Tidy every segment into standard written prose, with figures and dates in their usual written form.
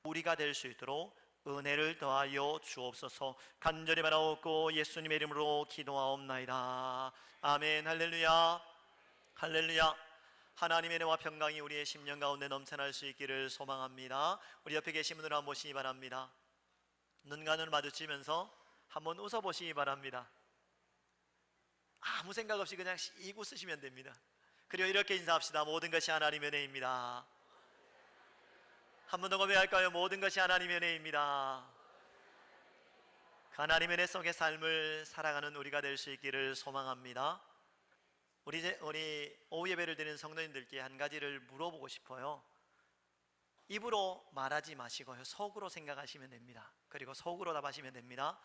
우리가 될 수 있도록 은혜를 더하여 주옵소서. 간절히 바라옵고 예수님의 이름으로 기도하옵나이다. 아멘. 할렐루야, 할렐루야. 하나님의 은혜와 평강이 우리의 심령 가운데 넘쳐날 수 있기를 소망합니다. 우리 옆에 계신 분들 한번 보시기 바랍니다. 눈과 눈 마주치면서 한번 웃어보시기 바랍니다. 아무 생각 없이 그냥 씩 웃으시면 됩니다. 그리고 이렇게 인사합시다. 모든 것이 하나님의 은혜입니다. 한 번 더 고백할까요? 모든 것이 하나님의 은혜입니다. 하나님의 은혜 속의 삶을 살아가는 우리가 될 수 있기를 소망합니다. 우리 오후 예배를 드리는 성도님들께 한 가지를 물어보고 싶어요. 입으로 말하지 마시고요, 속으로 생각하시면 됩니다. 그리고 속으로 답하시면 됩니다.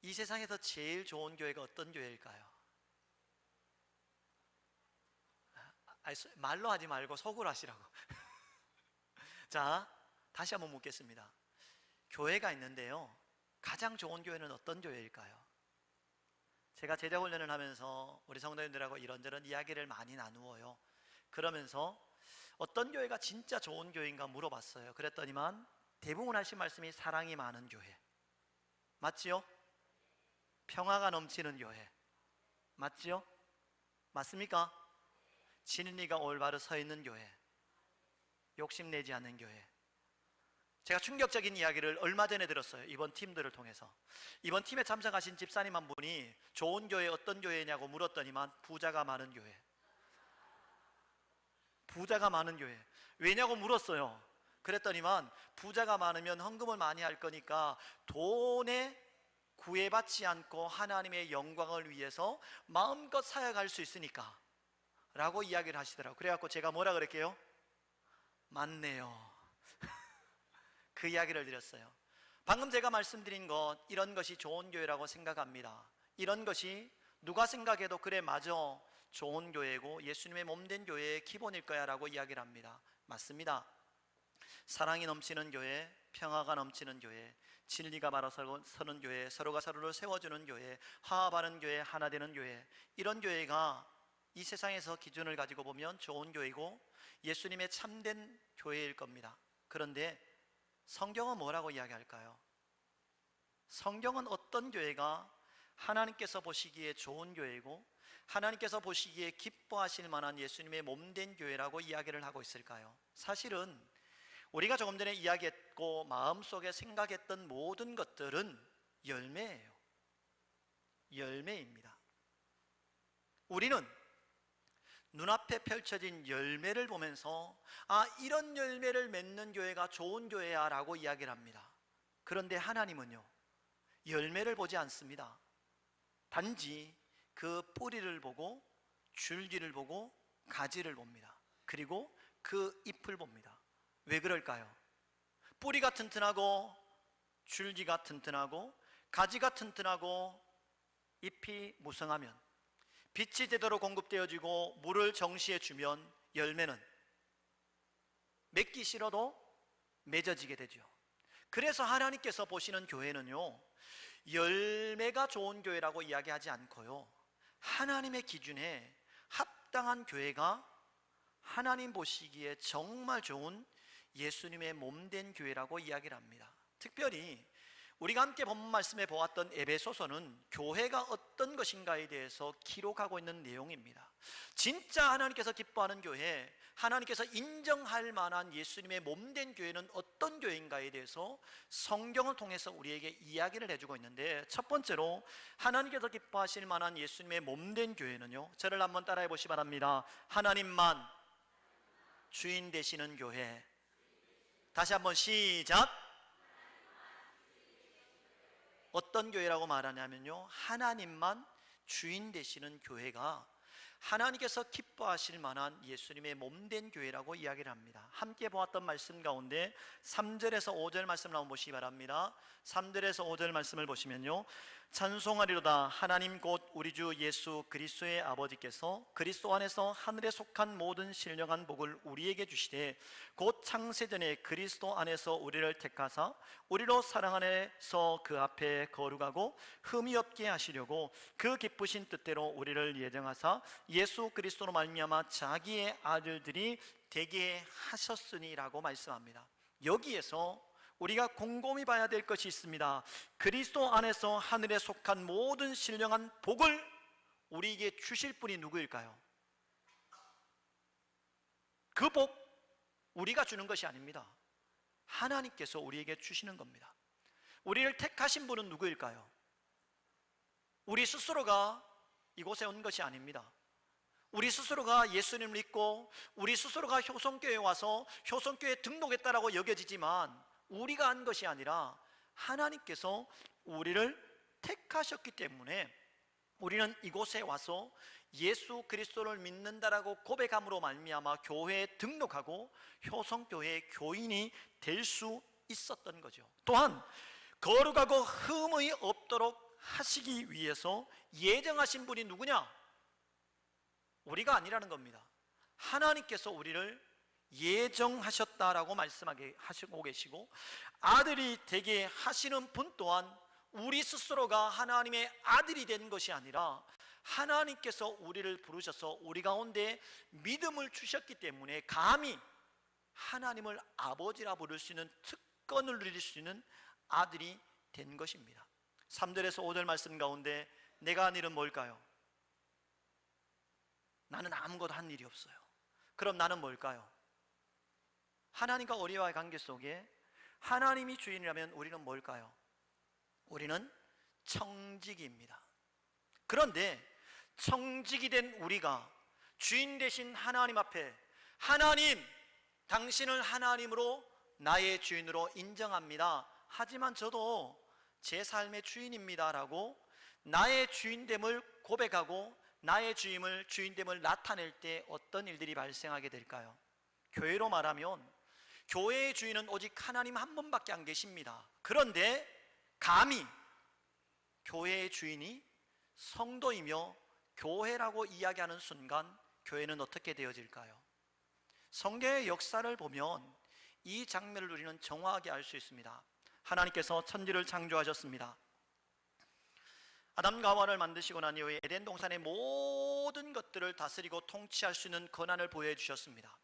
이 세상에서 제일 좋은 교회가 어떤 교회일까요? 말로 하지 말고 속으로 하시라고. 자, 다시 한번 묻겠습니다. 교회가 있는데요, 가장 좋은 교회는 어떤 교회일까요? 제가 제자 훈련을 하면서 우리 성도님들하고 이런저런 이야기를 많이 나누어요. 그러면서 어떤 교회가 진짜 좋은 교회인가 물어봤어요. 그랬더니만 대부분 하신 말씀이 사랑이 많은 교회, 맞지요? 평화가 넘치는 교회, 맞지요? 맞습니까? 진리가 올바로 서 있는 교회, 욕심내지 않는 교회. 제가 충격적인 이야기를 얼마 전에 들었어요. 이번 팀들을 통해서. 이번 팀에 참석하신 집사님 한 분이 좋은 교회 어떤 교회냐고 물었더니만 부자가 많은 교회, 부자가 많은 교회. 왜냐고 물었어요. 그랬더니만 부자가 많으면 헌금을 많이 할 거니까 돈에 구애받지 않고 하나님의 영광을 위해서 마음껏 사역할 수 있으니까 라고 이야기를 하시더라고요. 그래갖고 제가 뭐라 그랬게요? 맞네요. 그 이야기를 드렸어요. 방금 제가 말씀드린 것, 이런 것이 좋은 교회라고 생각합니다. 이런 것이 누가 생각해도 그래 맞아, 좋은 교회고 예수님의 몸된 교회의 기본일 거야 라고 이야기를 합니다. 맞습니다. 사랑이 넘치는 교회, 평화가 넘치는 교회, 진리가 바로 서는 교회, 서로가 서로를 세워주는 교회, 화합하는 교회, 하나 되는 교회, 이런 교회가 이 세상에서 기준을 가지고 보면 좋은 교회고 예수님의 참된 교회일 겁니다. 그런데 성경은 뭐라고 이야기할까요? 성경은 어떤 교회가 하나님께서 보시기에 좋은 교회고 하나님께서 보시기에 기뻐하실 만한 예수님의 몸된 교회라고 이야기를 하고 있을까요? 사실은 우리가 조금 전에 이야기했고 마음속에 생각했던 모든 것들은 열매예요. 열매입니다. 우리는 눈앞에 펼쳐진 열매를 보면서 이런 열매를 맺는 교회가 좋은 교회야 라고 이야기를 합니다. 그런데 하나님은요, 열매를 보지 않습니다. 단지 그 뿌리를 보고 줄기를 보고 가지를 봅니다. 그리고 그 잎을 봅니다. 왜 그럴까요? 뿌리가 튼튼하고 줄기가 튼튼하고 가지가 튼튼하고 잎이 무성하면, 빛이 제대로 공급되어지고 물을 정시에 주면 열매는 맺기 싫어도 맺어지게 되죠. 그래서 하나님께서 보시는 교회는요, 열매가 좋은 교회라고 이야기하지 않고요, 하나님의 기준에 합당한 교회가 하나님 보시기에 정말 좋은 예수님의 몸된 교회라고 이야기를 합니다. 특별히 우리가 함께 본문 말씀에 보았던 에베소서는 교회가 어떤 것인가에 대해서 기록하고 있는 내용입니다. 진짜 하나님께서 기뻐하는 교회, 하나님께서 인정할 만한 예수님의 몸된 교회는 어떤 교회인가에 대해서 성경을 통해서 우리에게 이야기를 해주고 있는데, 첫 번째로 하나님께서 기뻐하실 만한 예수님의 몸된 교회는요, 저를 한번 따라해 보시기 바랍니다. 하나님만 주인 되시는 교회. 다시 한번 시작. 어떤 교회라고 말하냐면요, 하나님만 주인 되시는 교회가 하나님께서 기뻐하실 만한 예수님의 몸된 교회라고 이야기를 합니다. 함께 보았던 말씀 가운데 3절에서 5절 말씀을 한번 보시기 바랍니다. 3절에서 5절 말씀을 보시면요, 찬송하리로다 하나님 곧 우리 주 예수 그리스도의 아버지께서 그리스도 안에서 하늘에 속한 모든 신령한 복을 우리에게 주시되 곧 창세전에 그리스도 안에서 우리를 택하사 우리로 사랑 안에서 그 앞에 거룩하고 흠이 없게 하시려고 그 기쁘신 뜻대로 우리를 예정하사 예수 그리스도로 말미암아 자기의 아들들이 되게 하셨으니라고 말씀합니다. 여기에서 우리가 곰곰이 봐야 될 것이 있습니다. 그리스도 안에서 하늘에 속한 모든 신령한 복을 우리에게 주실 분이 누구일까요? 그 복 우리가 주는 것이 아닙니다. 하나님께서 우리에게 주시는 겁니다. 우리를 택하신 분은 누구일까요? 우리 스스로가 이곳에 온 것이 아닙니다. 우리 스스로가 예수님을 믿고 우리 스스로가 효성교회에 와서 효성교회에 등록했다라고 여겨지지만 우리가 한 것이 아니라 하나님께서 우리를 택하셨기 때문에 우리는 이곳에 와서 예수 그리스도를 믿는다라고 고백함으로 말미암아 교회에 등록하고 효성교회의 교인이 될 수 있었던 거죠. 또한 거룩하고 흠이 없도록 하시기 위해서 예정하신 분이 누구냐? 우리가 아니라는 겁니다. 하나님께서 우리를 예정하셨다라고 말씀하고 계시고, 아들이 되게 하시는 분 또한 우리 스스로가 하나님의 아들이 된 것이 아니라 하나님께서 우리를 부르셔서 우리 가운데 믿음을 주셨기 때문에 감히 하나님을 아버지라 부를 수 있는 특권을 누릴 수 있는 아들이 된 것입니다. 3절에서 5절 말씀 가운데 내가 한 일은 뭘까요? 나는 아무것도 한 일이 없어요. 그럼 나는 뭘까요? 하나님과 우리와의 관계 속에 하나님이 주인이라면 우리는 뭘까요? 우리는 청지기입니다. 그런데 청지기 된 우리가 주인 되신 하나님 앞에 하나님, 당신을 하나님으로 나의 주인으로 인정합니다. 하지만 저도 제 삶의 주인입니다 라고 나의 주인됨을 고백하고 나의 주인됨을 나타낼 때 어떤 일들이 발생하게 될까요? 교회로 말하면 교회의 주인은 오직 하나님 한 분밖에 안 계십니다. 그런데 감히 교회의 주인이 성도이며 교회라고 이야기하는 순간 교회는 어떻게 되어질까요? 성경의 역사를 보면 이 장면을 우리는 정확하게 알 수 있습니다. 하나님께서 천지를 창조하셨습니다. 아담과 하와를 만드시고 난 이후에 에덴 동산의 모든 것들을 다스리고 통치할 수 있는 권한을 부여해 주셨습니다.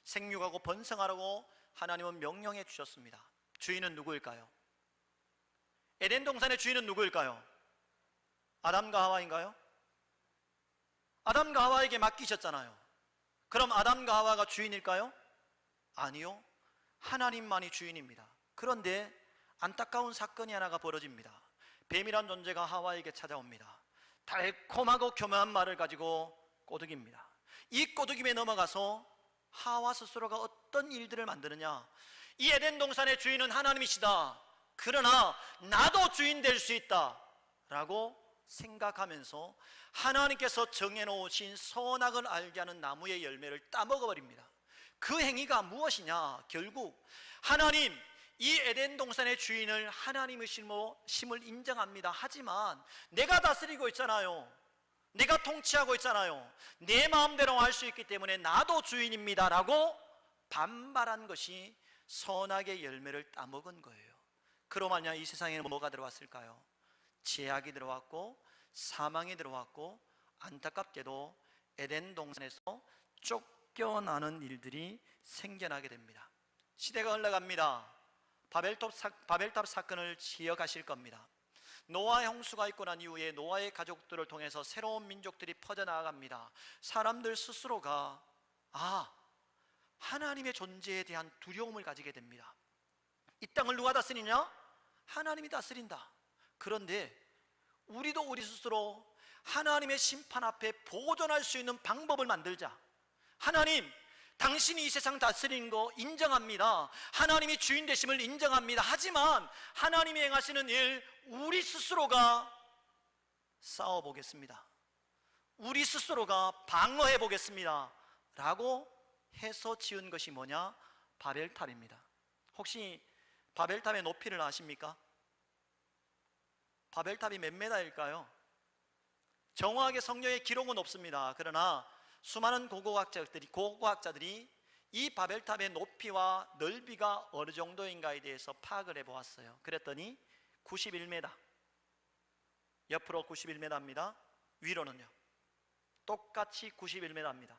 생육하고 번성하라고 하나님은 명령해 주셨습니다. 주인은 누구일까요? 에덴 동산의 주인은 누구일까요? 아담과 하와인가요? 아담과 하와에게 맡기셨잖아요. 그럼 아담과 하와가 주인일까요? 아니요, 하나님만이 주인입니다. 그런데 안타까운 사건이 하나가 벌어집니다. 뱀이란 존재가 하와에게 찾아옵니다. 달콤하고 교묘한 말을 가지고 꼬드깁니다. 이 꼬드김에 넘어가서 하와 스스로가 어떤 일들을 만드느냐, 이 에덴 동산의 주인은 하나님이시다, 그러나 나도 주인 될 수 있다 라고 생각하면서 하나님께서 정해놓으신 선악을 알게 하는 나무의 열매를 따먹어버립니다. 그 행위가 무엇이냐? 결국 하나님, 이 에덴 동산의 주인을 하나님의 심을 인정합니다. 하지만 내가 다스리고 있잖아요. 내가 통치하고 있잖아요. 내 마음대로 할 수 있기 때문에 나도 주인입니다 라고 반발한 것이 선악의 열매를 따먹은 거예요. 그로 말미암아 이 세상에는 뭐가 들어왔을까요? 죄악이 들어왔고 사망이 들어왔고 안타깝게도 에덴 동산에서 쫓겨나는 일들이 생겨나게 됩니다. 시대가 흘러갑니다. 바벨탑 사건을 기억하실 겁니다. 노아의 홍수가 있고 난 이후에 노아의 가족들을 통해서 새로운 민족들이 퍼져나갑니다. 사람들 스스로가 하나님의 존재에 대한 두려움을 가지게 됩니다. 이 땅을 누가 다스리냐? 하나님이 다스린다. 그런데 우리도 우리 스스로 하나님의 심판 앞에 보존할 수 있는 방법을 만들자. 하나님, 당신이 이 세상 다스리는 거 인정합니다. 하나님이 주인 되심을 인정합니다. 하지만 하나님이 행하시는 일 우리 스스로가 싸워보겠습니다. 우리 스스로가 방어해 보겠습니다 라고 해서 지은 것이 뭐냐? 바벨탑입니다. 혹시 바벨탑의 높이를 아십니까? 바벨탑이 몇 메다일까요? 정확하게 성경에 기록은 없습니다. 그러나 수많은 고고학자들이 이 바벨탑의 높이와 넓이가 어느 정도인가에 대해서 파악을 해보았어요. 그랬더니 91m, 옆으로 91m입니다. 위로는요 똑같이 91m입니다.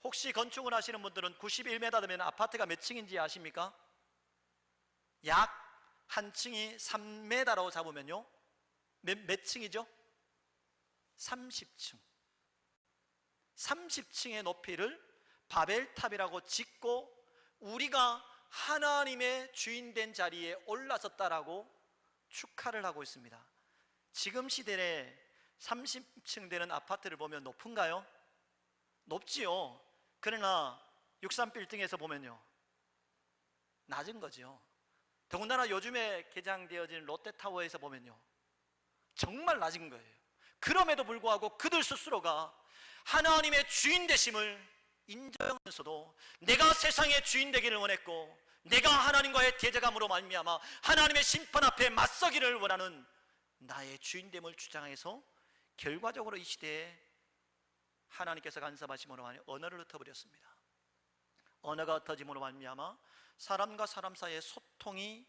혹시 건축을 하시는 분들은 91m 되면 아파트가 몇 층인지 아십니까? 약 한 층이 3m라고 잡으면요, 몇 층이죠? 30층. 30층의 높이를 바벨탑이라고 짓고 우리가 하나님의 주인된 자리에 올라섰다라고 축하를 하고 있습니다. 지금 시대에 30층 되는 아파트를 보면 높은가요? 높지요. 그러나 63빌딩에서 보면요, 낮은 거죠. 더군다나 요즘에 개장되어진 롯데타워에서 보면요, 정말 낮은 거예요. 그럼에도 불구하고 그들 스스로가 하나님의 주인 되심을 인정하면서도 내가 세상의 주인 되기를 원했고, 내가 하나님과의 대적함으로 말미암아 하나님의 심판 앞에 맞서기를 원하는 나의 주인됨을 주장해서 결과적으로 이 시대에 하나님께서 간섭하심으로 언어를 흩어버렸습니다. 언어가 흩어짐으로 말미암아 사람과 사람 사이의 소통이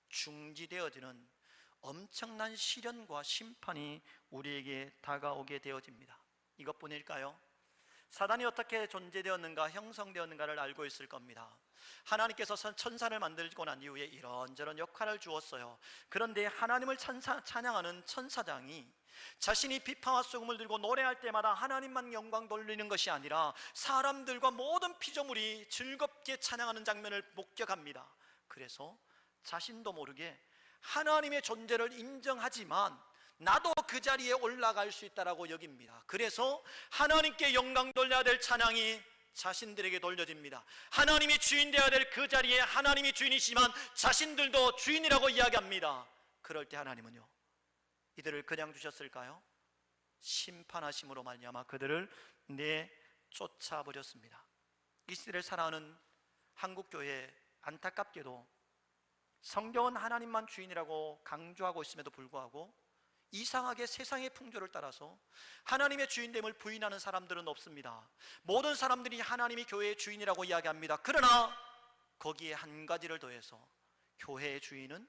중지되어지는 엄청난 시련과 심판이 우리에게 다가오게 되어집니다. 이것뿐일까요? 사단이 어떻게 존재되었는가, 형성되었는가를 알고 있을 겁니다. 하나님께서 천사를 만들고 난 이후에 이런저런 역할을 주었어요. 그런데 하나님을 찬양하는 천사장이 자신이 비파와 수금을 들고 노래할 때마다 하나님만 영광 돌리는 것이 아니라 사람들과 모든 피조물이 즐겁게 찬양하는 장면을 목격합니다. 그래서 자신도 모르게 하나님의 존재를 인정하지만 나도 그 자리에 올라갈 수 있다라고 여깁니다. 그래서 하나님께 영광 돌려야 될 찬양이 자신들에게 돌려집니다. 하나님이 주인 되어야 될 그 자리에 하나님이 주인이시지만 자신들도 주인이라고 이야기합니다. 그럴 때 하나님은요, 이들을 그냥 두셨을까요? 심판하심으로 말미암아 그들을 내쫓아버렸습니다. 이 시대를 살아가는 한국교회, 안타깝게도 성경은 하나님만 주인이라고 강조하고 있음에도 불구하고 이상하게 세상의 풍조를 따라서 하나님의 주인됨을 부인하는 사람들은 없습니다. 모든 사람들이 하나님이 교회의 주인이라고 이야기합니다. 그러나 거기에 한 가지를 더해서 교회의 주인은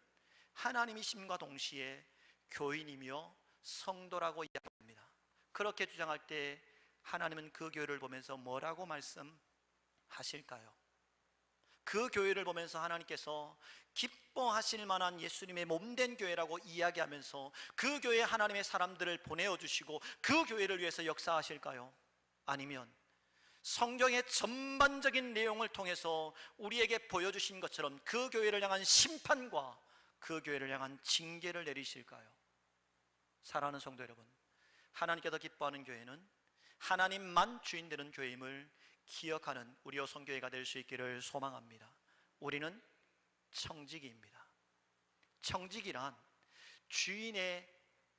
하나님이심과 동시에 교인이며 성도라고 이야기합니다. 그렇게 주장할 때 하나님은 그 교회를 보면서 뭐라고 말씀하실까요? 그 교회를 보면서 하나님께서 기뻐하실 만한 예수님의 몸된 교회라고 이야기하면서 그 교회에 하나님의 사람들을 보내어주시고 그 교회를 위해서 역사하실까요? 아니면 성경의 전반적인 내용을 통해서 우리에게 보여주신 것처럼 그 교회를 향한 심판과 그 교회를 향한 징계를 내리실까요? 사랑하는 성도 여러분, 하나님께서 기뻐하는 교회는 하나님만 주인 되는 교회임을 기억하는 우리 오성교회가 될 수 있기를 소망합니다. 우리는 청지기입니다. 청지기란 주인의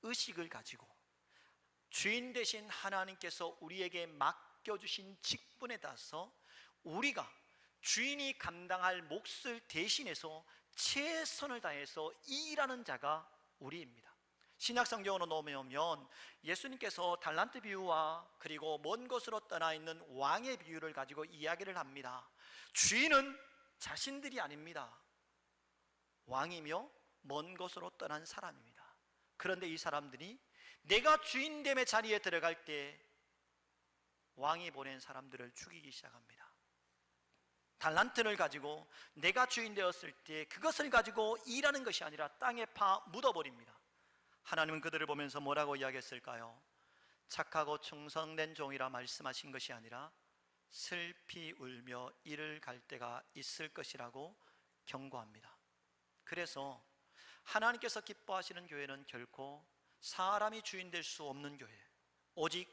의식을 가지고 주인 되신 하나님께서 우리에게 맡겨주신 직분에 따라서 우리가 주인이 감당할 몫을 대신해서 최선을 다해서 일하는 자가 우리입니다. 신약 성경으로 놓으면 예수님께서 달란트 비유와 그리고 먼 곳으로 떠나 있는 왕의 비유를 가지고 이야기를 합니다. 주인은 자신들이 아닙니다. 왕이며 먼 곳으로 떠난 사람입니다. 그런데 이 사람들이 내가 주인됨의 자리에 들어갈 때 왕이 보낸 사람들을 죽이기 시작합니다. 달란트를 가지고 내가 주인 되었을 때 그것을 가지고 일하는 것이 아니라 땅에 묻어버립니다. 하나님은 그들을 보면서 뭐라고 이야기했을까요? 착하고 충성된 종이라 말씀하신 것이 아니라 슬피 울며 이를 갈 때가 있을 것이라고 경고합니다. 그래서 하나님께서 기뻐하시는 교회는 결코 사람이 주인 될 수 없는 교회, 오직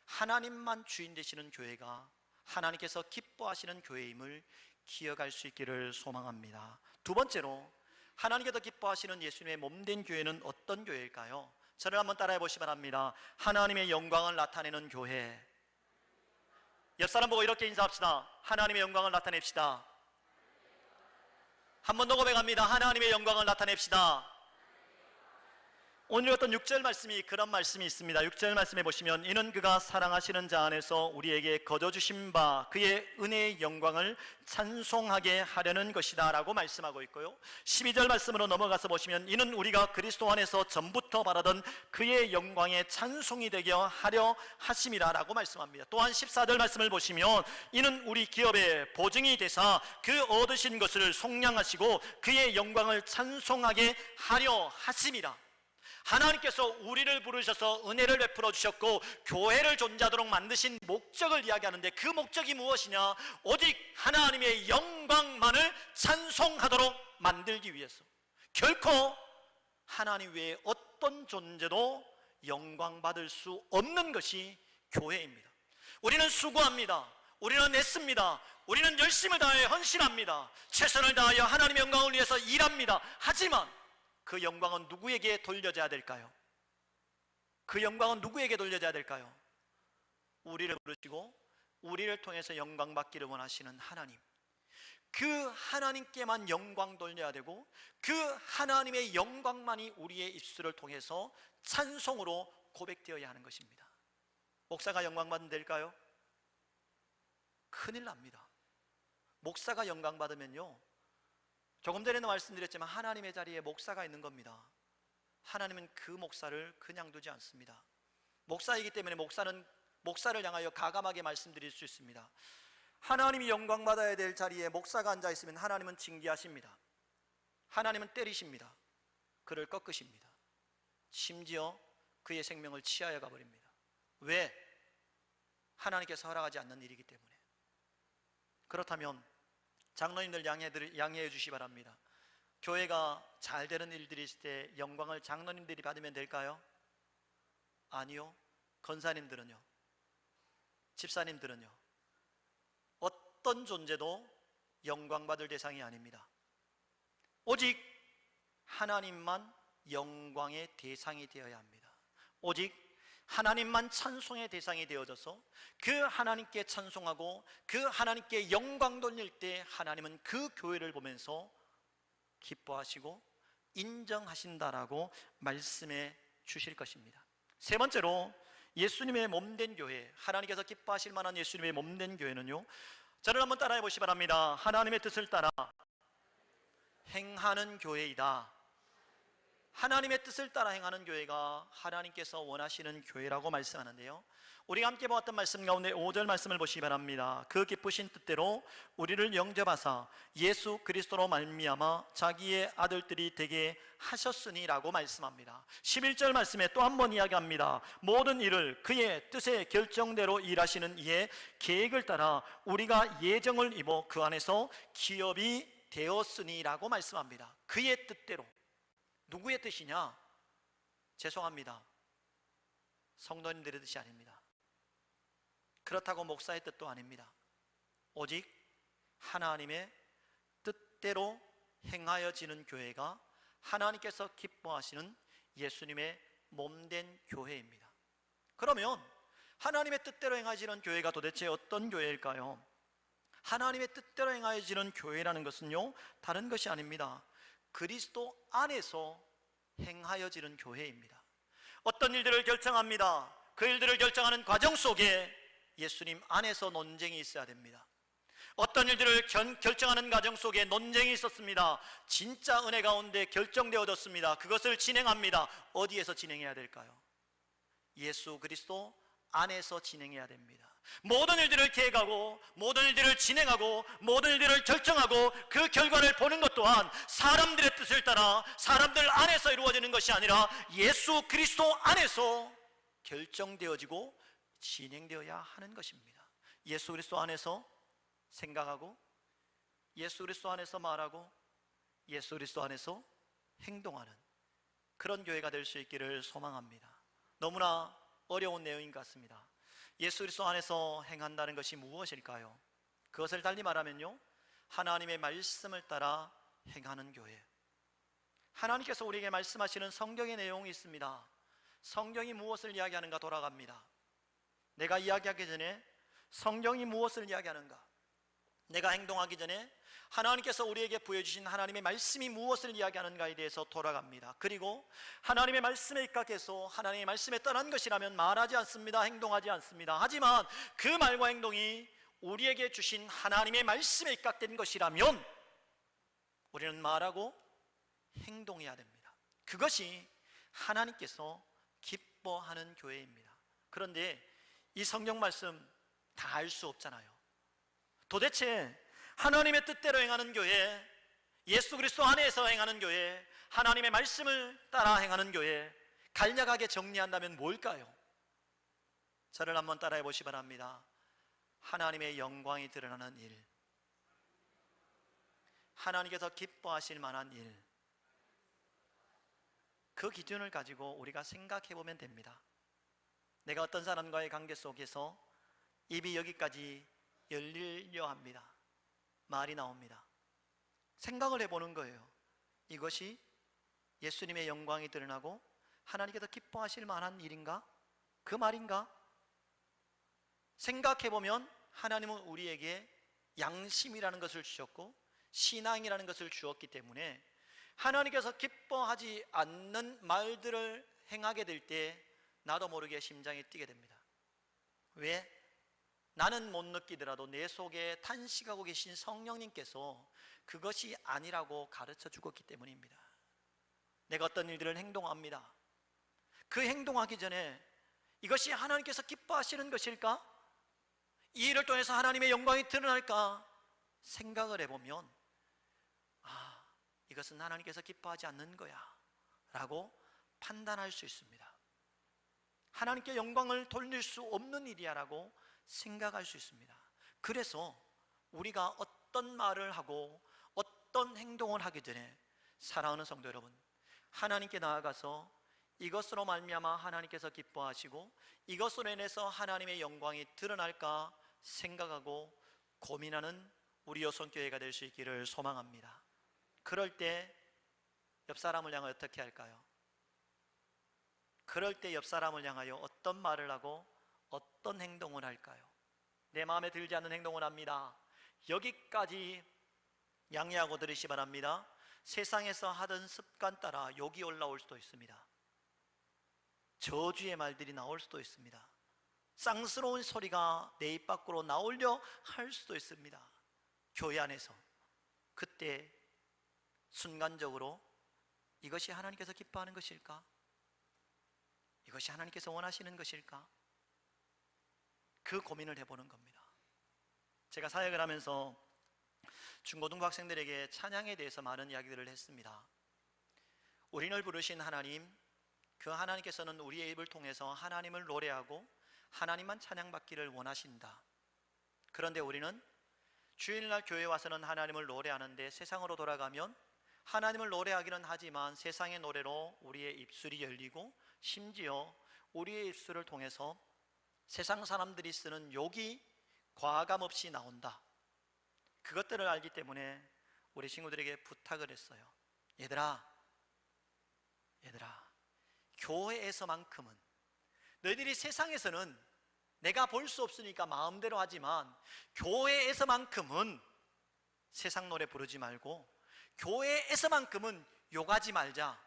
하나님만 주인 되시는 교회가 하나님께서 기뻐하시는 교회임을 기억할 수 있기를 소망합니다. 두 번째로, 하나님께서 기뻐하시는 예수님의 몸된 교회는 어떤 교회일까요? 저를 한번 따라해 보시기 바랍니다. 하나님의 영광을 나타내는 교회. 옆 사람 보고 이렇게 인사합시다. 하나님의 영광을 나타냅시다. 한 번 더 고백합니다. 하나님의 영광을 나타냅시다. 오늘 어떤 6절 말씀이 그런 말씀이 있습니다. 6절 말씀에 보시면 이는 그가 사랑하시는 자 안에서 우리에게 거저주신 바 그의 은혜의 영광을 찬송하게 하려는 것이다 라고 말씀하고 있고요, 12절 말씀으로 넘어가서 보시면 이는 우리가 그리스도 안에서 전부터 바라던 그의 영광의 찬송이 되게 하려 하심이라 라고 말씀합니다. 또한 14절 말씀을 보시면 이는 우리 기업의 보증이 되사 그 얻으신 것을 속량하시고 그의 영광을 찬송하게 하려 하심이라. 하나님께서 우리를 부르셔서 은혜를 베풀어 주셨고 교회를 존재하도록 만드신 목적을 이야기하는데, 그 목적이 무엇이냐? 오직 하나님의 영광만을 찬송하도록 만들기 위해서. 결코 하나님 외에 어떤 존재도 영광받을 수 없는 것이 교회입니다. 우리는 수고합니다. 우리는 애씁니다. 우리는 열심을 다해 헌신합니다. 최선을 다하여 하나님의 영광을 위해서 일합니다. 하지만 그 영광은 누구에게 돌려져야 될까요? 그 영광은 누구에게 돌려져야 될까요? 우리를 부르시고 우리를 통해서 영광 받기를 원하시는 하나님, 그 하나님께만 영광 돌려야 되고 그 하나님의 영광만이 우리의 입술을 통해서 찬송으로 고백되어야 하는 것입니다. 목사가 영광 받으면 될까요? 큰일 납니다. 목사가 영광 받으면요, 조금 전에도 말씀드렸지만 하나님의 자리에 목사가 있는 겁니다. 하나님은 그 목사를 그냥 두지 않습니다. 목사이기 때문에 목사를 향하여 가감하게 말씀드릴 수 있습니다. 하나님이 영광 받아야 될 자리에 목사가 앉아 있으면 하나님은 징계하십니다. 하나님은 때리십니다. 그를 꺾으십니다. 심지어 그의 생명을 치하여 가버립니다. 왜? 하나님께서 허락하지 않는 일이기 때문에. 그렇다면 장로님들 양해해 주시기 바랍니다. 교회가 잘 되는 일들이 있을 때 영광을 장로님들이 받으면 될까요? 아니요. 권사님들은요, 집사님들은요, 어떤 존재도 영광 받을 대상이 아닙니다. 오직 하나님만 영광의 대상이 되어야 합니다. 오직 하나님만 찬송의 대상이 되어져서 그 하나님께 찬송하고 그 하나님께 영광 돌릴 때 하나님은 그 교회를 보면서 기뻐하시고 인정하신다라고 말씀해 주실 것입니다. 세 번째로 예수님의 몸된 교회, 하나님께서 기뻐하실 만한 예수님의 몸된 교회는요, 저를 한번 따라해 보시기 바랍니다. 하나님의 뜻을 따라 행하는 교회이다. 하나님의 뜻을 따라 행하는 교회가 하나님께서 원하시는 교회라고 말씀하는데요, 우리가 함께 보았던 말씀 가운데 5절 말씀을 보시기 바랍니다. 그 기쁘신 뜻대로 우리를 영접하사 예수 그리스도로 말미암아 자기의 아들들이 되게 하셨으니 라고 말씀합니다. 11절 말씀에 또 한 번 이야기합니다. 모든 일을 그의 뜻의 결정대로 일하시는 이의 계획을 따라 우리가 예정을 입어 그 안에서 기업이 되었으니 라고 말씀합니다. 그의 뜻대로. 누구의 뜻이냐? 죄송합니다, 성도님들의 뜻이 아닙니다. 그렇다고 목사의 뜻도 아닙니다. 오직 하나님의 뜻대로 행하여지는 교회가 하나님께서 기뻐하시는 예수님의 몸된 교회입니다. 그러면 하나님의 뜻대로 행하여지는 교회가 도대체 어떤 교회일까요? 하나님의 뜻대로 행하여지는 교회라는 것은요, 다른 것이 아닙니다. 그리스도 안에서 행하여지는 교회입니다. 어떤 일들을 결정합니다. 그 일들을 결정하는 과정 속에 예수님 안에서 논쟁이 있어야 됩니다. 어떤 일들을 결정하는 과정 속에 논쟁이 있었습니다. 진짜 은혜 가운데 결정되어졌습니다. 그것을 진행합니다. 어디에서 진행해야 될까요? 예수 그리스도 안에서 진행해야 됩니다. 모든 일들을 계획하고 모든 일들을 진행하고 모든 일들을 결정하고 그 결과를 보는 것 또한 사람들의 뜻을 따라 사람들 안에서 이루어지는 것이 아니라 예수 그리스도 안에서 결정되어지고 진행되어야 하는 것입니다. 예수 그리스도 안에서 생각하고 예수 그리스도 안에서 말하고 예수 그리스도 안에서 행동하는 그런 교회가 될 수 있기를 소망합니다. 너무나 어려운 내용인 것 같습니다. 예수 그리스도 안에서 행한다는 것이 무엇일까요? 그것을 달리 말하면요, 하나님의 말씀을 따라 행하는 교회. 하나님께서 우리에게 말씀하시는 성경의 내용이 있습니다. 성경이 무엇을 이야기하는가 돌아갑니다. 내가 이야기하기 전에 성경이 무엇을 이야기하는가, 내가 행동하기 전에 하나님께서 우리에게 부여주신 하나님의 말씀이 무엇을 이야기하는가에 대해서 돌아갑니다. 그리고 하나님의 말씀에 입각해서 하나님의 말씀에 떠난 것이라면 말하지 않습니다. 행동하지 않습니다. 하지만 그 말과 행동이 우리에게 주신 하나님의 말씀에 입각된 것이라면 우리는 말하고 행동해야 됩니다. 그것이 하나님께서 기뻐하는 교회입니다. 그런데 이 성경 말씀 다 알 수 없잖아요. 도대체 하나님의 뜻대로 행하는 교회, 예수 그리스도 안에서 행하는 교회, 하나님의 말씀을 따라 행하는 교회, 간략하게 정리한다면 뭘까요? 저를 한번 따라해 보시기 바랍니다. 하나님의 영광이 드러나는 일, 하나님께서 기뻐하실 만한 일, 그 기준을 가지고 우리가 생각해 보면 됩니다. 내가 어떤 사람과의 관계 속에서 입이 여기까지 열리려 합니다. 말이 나옵니다. 생각을 해보는 거예요. 이것이 예수님의 영광이 드러나고 하나님께서 기뻐하실 만한 일인가? 그 말인가? 생각해보면 하나님은 우리에게 양심이라는 것을 주셨고 신앙이라는 것을 주었기 때문에 하나님께서 기뻐하지 않는 말들을 행하게 될 때 나도 모르게 심장이 뛰게 됩니다. 왜? 나는 못 느끼더라도 내 속에 탄식하고 계신 성령님께서 그것이 아니라고 가르쳐 주었기 때문입니다. 내가 어떤 일들을 행동합니다. 그 행동하기 전에 이것이 하나님께서 기뻐하시는 것일까? 이 일을 통해서 하나님의 영광이 드러날까? 생각을 해보면 이것은 하나님께서 기뻐하지 않는 거야 라고 판단할 수 있습니다. 하나님께 영광을 돌릴 수 없는 일이야 라고 생각할 수 있습니다. 그래서 우리가 어떤 말을 하고 어떤 행동을 하기 전에 사랑하는 성도 여러분, 하나님께 나아가서 이것으로 말미암아 하나님께서 기뻐하시고 이것으로 인해서 하나님의 영광이 드러날까 생각하고 고민하는 우리 여성교회가 될 수 있기를 소망합니다. 그럴 때 옆 사람을 향하여 어떻게 할까요? 그럴 때 옆 사람을 향하여 어떤 말을 하고 어떤 행동을 할까요? 내 마음에 들지 않는 행동을 합니다. 여기까지 양해하고 들으시 바랍니다. 세상에서 하던 습관 따라 욕이 올라올 수도 있습니다. 저주의 말들이 나올 수도 있습니다. 쌍스러운 소리가 내 입 밖으로 나오려 할 수도 있습니다. 교회 안에서. 그때 순간적으로 이것이 하나님께서 기뻐하는 것일까? 이것이 하나님께서 원하시는 것일까? 그 고민을 해보는 겁니다. 제가 사역을 하면서 중고등부 학생들에게 찬양에 대해서 많은 이야기들을 했습니다. 우리를 부르신 하나님, 그 하나님께서는 우리의 입을 통해서 하나님을 노래하고 하나님만 찬양받기를 원하신다. 그런데 우리는 주일날 교회에 와서는 하나님을 노래하는데 세상으로 돌아가면 하나님을 노래하기는 하지만 세상의 노래로 우리의 입술이 열리고 심지어 우리의 입술을 통해서 세상 사람들이 쓰는 욕이 과감 없이 나온다. 그것들을 알기 때문에 우리 친구들에게 부탁을 했어요. 얘들아, 교회에서만큼은, 너희들이 세상에서는 내가 볼 수 없으니까 마음대로 하지만 교회에서만큼은 세상 노래 부르지 말고 교회에서만큼은 욕하지 말자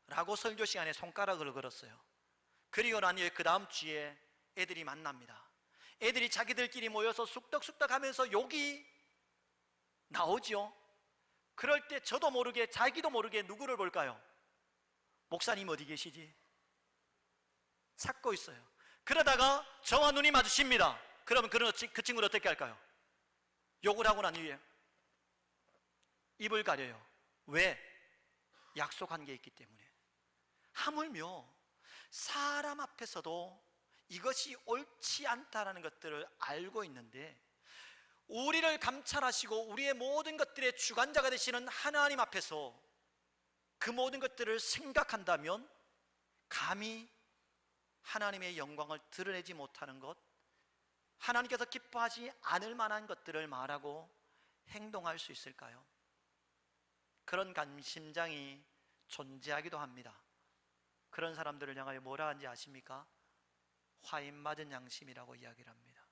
라고 설교 시간에 손가락을 걸었어요. 그리고 난 뒤에 그 다음 주에 애들이 만납니다. 애들이 자기들끼리 모여서 쑥덕쑥덕 하면서 욕이 나오죠. 그럴 때 저도 모르게, 자기도 모르게 누구를 볼까요? 목사님 어디 계시지? 찾고 있어요. 그러다가 저와 눈이 마주칩니다. 그러면 그 친구를 어떻게 할까요? 욕을 하고 난 뒤에 입을 가려요. 왜? 약속한 게 있기 때문에. 하물며 사람 앞에서도 이것이 옳지 않다라는 것들을 알고 있는데 우리를 감찰하시고 우리의 모든 것들의 주관자가 되시는 하나님 앞에서 그 모든 것들을 생각한다면 감히 하나님의 영광을 드러내지 못하는 것, 하나님께서 기뻐하지 않을 만한 것들을 말하고 행동할 수 있을까요? 그런 심장이 존재하기도 합니다. 그런 사람들을 향하여 뭐라 하는지 아십니까? 화인 맞은 양심이라고 이야기를 합니다.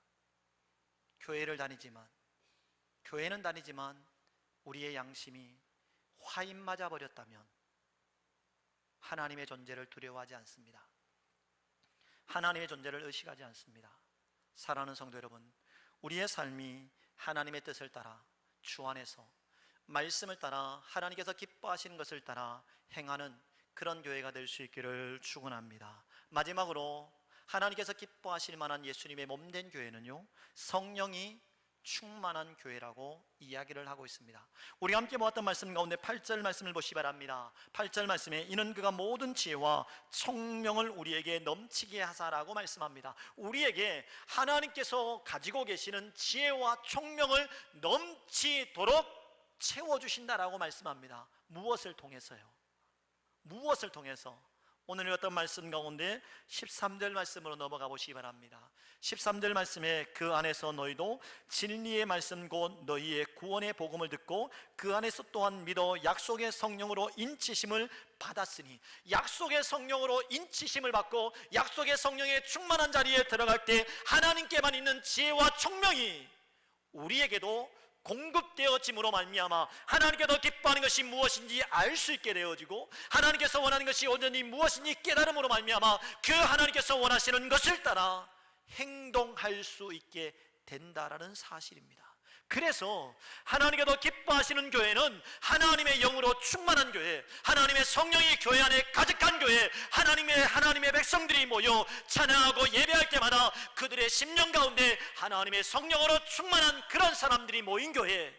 교회는 다니지만 우리의 양심이 화인 맞아 버렸다면 하나님의 존재를 두려워하지 않습니다. 하나님의 존재를 의식하지 않습니다. 사랑하는 성도 여러분, 우리의 삶이 하나님의 뜻을 따라 주 안에서 말씀을 따라 하나님께서 기뻐하시는 것을 따라 행하는 그런 교회가 될 수 있기를 축원합니다. 마지막으로 하나님께서 기뻐하실 만한 예수님의 몸된 교회는요, 성령이 충만한 교회라고 이야기를 하고 있습니다. 우리 함께 모았던 말씀 가운데 8절 말씀을 보시기 바랍니다. 8절 말씀에 이는 그가 모든 지혜와 총명을 우리에게 넘치게 하사라고 말씀합니다. 우리에게 하나님께서 가지고 계시는 지혜와 총명을 넘치도록 채워주신다라고 말씀합니다. 무엇을 통해서요? 무엇을 통해서? 오늘 어떤 말씀 가운데 13절 말씀으로 넘어가 보시기 바랍니다. 13절 말씀에 그 안에서 너희도 진리의 말씀 곧 너희의 구원의 복음을 듣고 그 안에서 또한 믿어 약속의 성령으로 인치심을 받았으니, 약속의 성령으로 인치심을 받고 약속의 성령의 충만한 자리에 들어갈 때 하나님께만 있는 지혜와 총명이 우리에게도 공급되어짐으로 말미암아 하나님께서 기뻐하는 것이 무엇인지 알 수 있게 되어지고, 하나님께서 원하는 것이 온전히 무엇인지 깨달음으로 말미암아 그 하나님께서 원하시는 것을 따라 행동할 수 있게 된다라는 사실입니다. 그래서 하나님께서 기뻐하시는 교회는 하나님의 영으로 충만한 교회, 하나님의 성령이 교회 안에 가득한 교회, 하나님의 백성들이 모여 찬양하고 예배할 때마다 그들의 심령 가운데 하나님의 성령으로 충만한 그런 사람들이 모인 교회,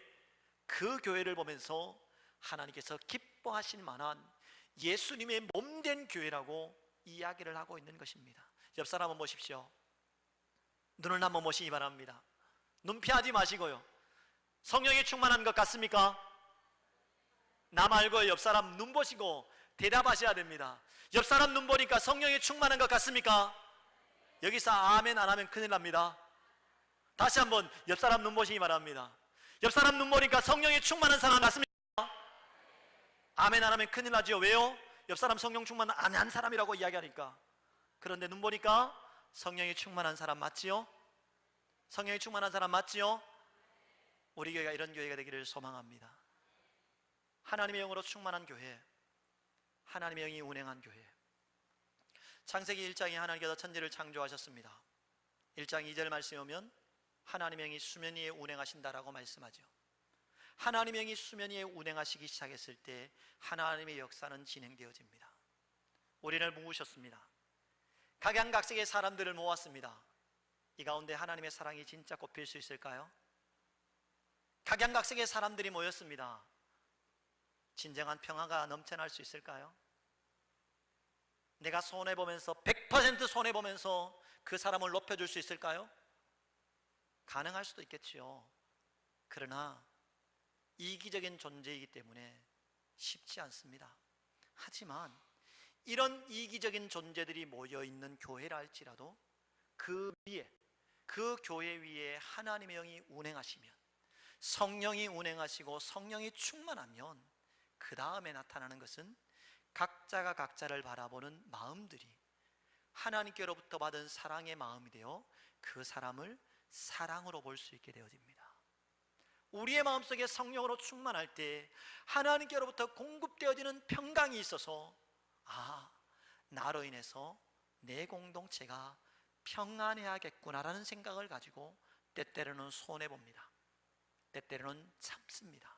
그 교회를 보면서 하나님께서 기뻐하실 만한 예수님의 몸된 교회라고 이야기를 하고 있는 것입니다. 옆 사람 한번 보십시오. 눈을 한번 보시기 바랍니다. 눈 피하지 마시고요. 성령이 충만한 것 같습니까? 나 말고 옆 사람 눈 보시고 대답하셔야 됩니다. 옆 사람 눈 보니까 성령이 충만한 것 같습니까? 여기서 아멘 안 하면 큰일 납니다. 다시 한번 옆 사람 눈 보시기 바랍니다. 옆 사람 눈 보니까 성령이 충만한 사람 같습니까? 아멘 안 하면 큰일 나죠. 왜요? 옆 사람 성령 충만 안 한 사람이라고 이야기하니까. 그런데 눈 보니까 성령이 충만한 사람 맞지요? 성령이 충만한 사람 맞지요? 우리 교회가 이런 교회가 되기를 소망합니다. 하나님의 영으로 충만한 교회, 하나님의 영이 운행한 교회. 창세기 1장에 하나님께서 천지를 창조하셨습니다. 1장 2절 말씀에 오면 하나님의 영이 수면 위에 운행하신다라고 말씀하죠. 하나님의 영이 수면 위에 운행하시기 시작했을 때 하나님의 역사는 진행되어집니다. 우리를 모으셨습니다. 각양각색의 사람들을 모았습니다. 이 가운데 하나님의 사랑이 진짜 꼽힐 수 있을까요? 각양각색의 사람들이 모였습니다. 진정한 평화가 넘쳐날 수 있을까요? 내가 손해보면서 100% 손해보면서 그 사람을 높여줄 수 있을까요? 가능할 수도 있겠지요. 그러나 이기적인 존재이기 때문에 쉽지 않습니다. 하지만 이런 이기적인 존재들이 모여있는 교회라 할지라도 그 위에, 그 교회 위에 하나님의 영이 운행하시면, 성령이 운행하시고 성령이 충만하면 그 다음에 나타나는 것은 각자가 각자를 바라보는 마음들이 하나님께로부터 받은 사랑의 마음이 되어 그 사람을 사랑으로 볼 수 있게 되어집니다. 우리의 마음속에 성령으로 충만할 때 하나님께로부터 공급되어지는 평강이 있어서, 나로 인해서 내 공동체가 평안해야겠구나라는 생각을 가지고 때때로는 손해봅니다. 때때로는 참습니다.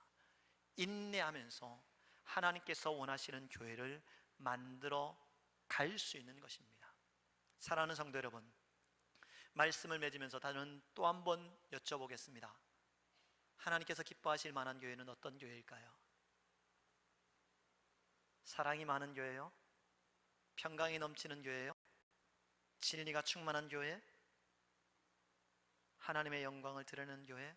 인내하면서 하나님께서 원하시는 교회를 만들어 갈 수 있는 것입니다. 사랑하는 성도 여러분, 말씀을 맺으면서 저는 또 한 번 여쭤보겠습니다. 하나님께서 기뻐하실 만한 교회는 어떤 교회일까요? 사랑이 많은 교회요? 평강이 넘치는 교회요? 진리가 충만한 교회? 하나님의 영광을 드러내는 교회?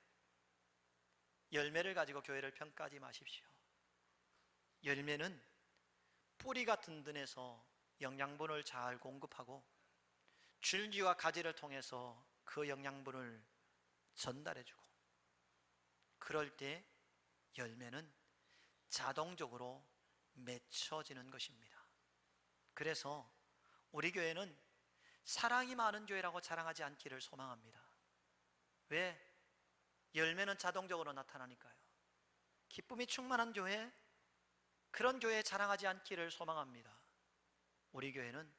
열매를 가지고 교회를 평가하지 마십시오. 열매는 뿌리가 든든해서 영양분을 잘 공급하고 줄기와 가지를 통해서 그 영양분을 전달해주고, 그럴 때 열매는 자동적으로 맺혀지는 것입니다. 그래서 우리 교회는 사랑이 많은 교회라고 자랑하지 않기를 소망합니다. 왜? 열매는 자동적으로 나타나니까요. 기쁨이 충만한 교회, 그런 교회 자랑하지 않기를 소망합니다. 우리 교회는,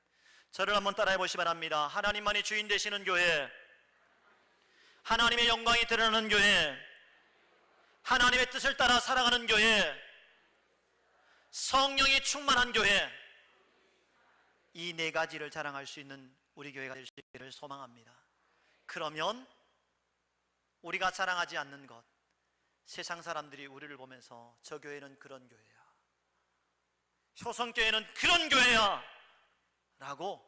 저를 한번 따라해 보시기 바랍니다. 하나님만이 주인 되시는 교회, 하나님의 영광이 드러나는 교회, 하나님의 뜻을 따라 살아가는 교회, 성령이 충만한 교회, 이 네 가지를 자랑할 수 있는 우리 교회가 될 수 있기를 소망합니다. 그러면 우리가 자랑하지 않는 것, 세상 사람들이 우리를 보면서 저 교회는 그런 교회야, 효성교회는 그런 교회야 라고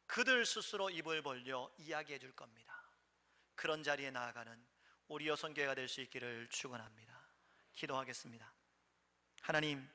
그들 스스로 입을 벌려 이야기해 줄 겁니다. 그런 자리에 나아가는 우리 효성교회가 될 수 있기를 축원합니다. 기도하겠습니다. 하나님,